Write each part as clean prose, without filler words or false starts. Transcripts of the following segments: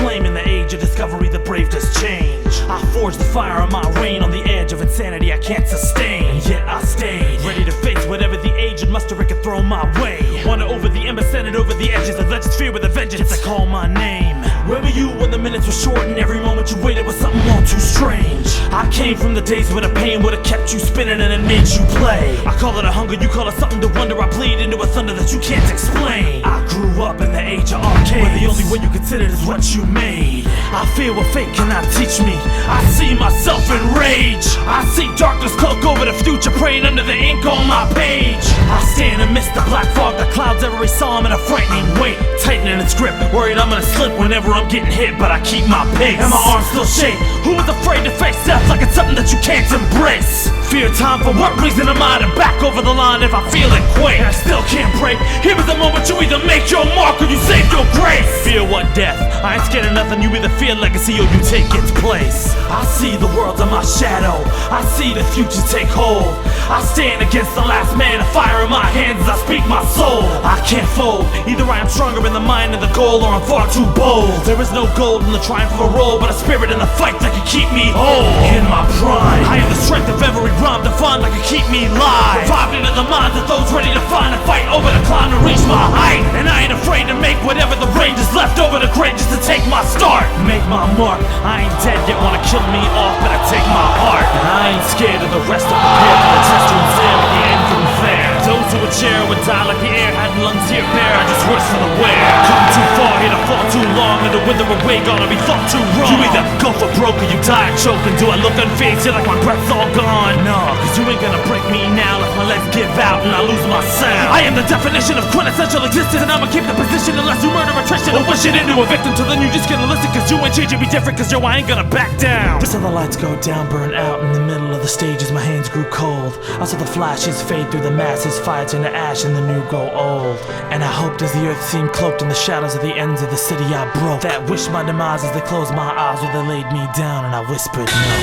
flame in the age of discovery, the brave does change. I forged the fire of my reign on the edge of insanity I can't sustain. And yet I stayed, ready to face whatever the age and muster it could throw my way. Wanna over the ember, send it over the edges of legends, fear with a vengeance. I call my name. Where were you when the minutes were short and every moment you waited was something all too strange? I came from the days where the pain would've kept you spinning and it made you play. I call it a hunger, you call it something to wonder. I bleed into a thunder that you can't explain. I grew up in the age of arcades, where the only way you considered is what you made. I fear what fate cannot teach me. I see myself in rage. I see darkness cloak over the future, praying under the ink on my page. I stand amidst the black fog that clouds every psalm in a frightening weight, tightening its grip, worried I'm gonna slip whenever I'm getting hit, but I keep my pace. And my arms still shake. Who is afraid to face death like it's something that you can't embrace? Fear time, for what reason am I to back over the line if I feel it quake? And I still can't break. Here is the moment you either make your mark or you save your grace. Fear what death? I ain't scared of nothing. You either fear legacy or you take its place. I see the world in my shadow. I see the future take hold. I stand against the last man, a fire in my hands as I speak my soul. I can't fold. Either I am stronger in the mind and the goal, or I'm far too bold. There is no gold in the triumph of a role, but a spirit in the fight that can keep me whole. In my prime, I am the strength of every rhyme defined that can keep me live. Revived into the minds of those ready to find and fight over the climb to reach my height. And I ain't afraid to make whatever the range is left over the grade just to take my start. Make my mark. I ain't dead yet, wanna kill me off, but I take my heart. And I ain't scared of the rest of prepared for the test to examine the end from fair. Those who would share would die like the air had lungs here bare. I just wish for the wear. Come too far here to fall too long, and to wither away gonna be thought too wrong. You either go for broke or you die choking. Do I look unfazed here like my breath's all gone? No, cause you ain't gonna break me now. Let my legs give out and I lose my sound. I am the definition of quintessential existence, and I'ma keep the position unless you murder attrition or wish it into a victim. Till then you just gonna listen, cause you ain't changing, be different, cause yo, I ain't gonna back down. Just saw the lights go down, burn out in the middle of the stage as my hands grew cold. I saw the flashes fade through the masses, fire turn to ash and the new grow old. And I hoped as the earth seemed cloaked in the shadows of the ends of the city I broke, that wished my demise as they closed my eyes or they laid me down, and I whispered no.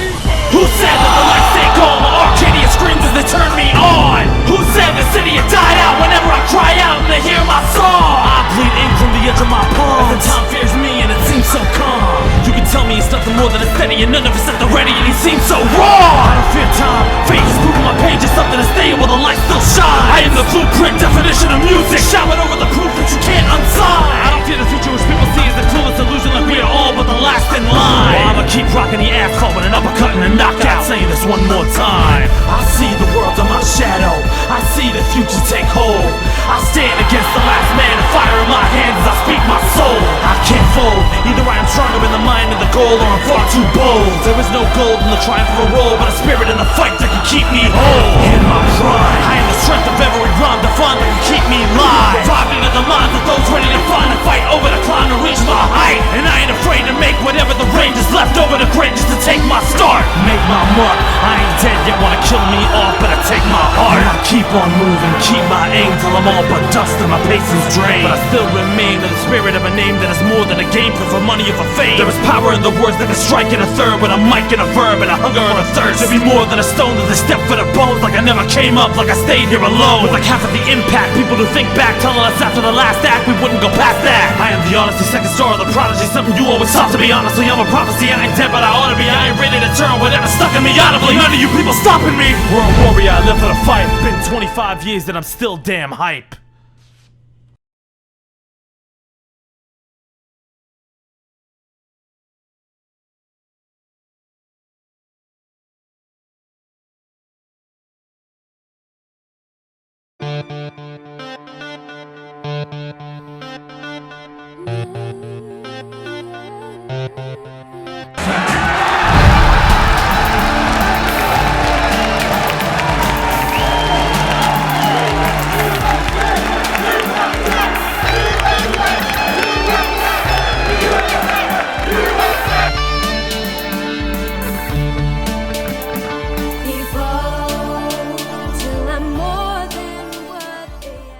Who said that the lights stay gone? My Arcadia screams as they turn me on. Who said the city had died out whenever I cry out and they hear my song? I bleed ink from the edge of my palm as the time fears me and it seems so calm. You can tell me it's nothing more than a steady, and none of us at the ready, and he seems so raw. I don't fear time, fate is moving my page, is something to stay while the light still shines. I am the blueprint definition of music, showered over the proof that you can't unsign. I don't fear the future which people see as a clueless illusion, like we are all but the last in line. Well, I'ma keep rocking the asphalt with an uppercut and a knockout, saying this one more time. I see the world in my shadow, I see the future take hold. I stand against the last man, a fire in my hands as I speak my soul. I can't fold, either I am stronger in the mind and the goal, or I'm far too bold. There is no gold in the triumph of a role, but a spirit in the fight that can keep me whole. In my prime, I am the strength of every rhyme defined that can keep me live. Revived into the minds of those ready to find and fight over the climb to reach my height. And I ain't afraid to make whatever the range is left over the grade just to take my start. Make my mark. I ain't dead yet, wanna kill me off, but I take my heart. And I keep on moving, keep my aim till I'm all but dust and my patience drained. But I still remain in the spirit of a name that is more than a game for money or for fame. There is power in the words that can strike in a third, with a mic and a verb and a hunger and a thirst. To be more than a stone that they step for the bones, like I never came up, like I stayed here alone. With like half of the impact, people who think back telling us after the last act we wouldn't go past that. I am the honesty, second star of the prodigy, something you always thought to be. Honestly, I'm a prophecy, I ain't dead but I ought to be. I ain't ready to turn whatever stuck in me audibly. None of you people stopping me. World warrior, I live for the fight. Been 25 years and I'm still damn hype.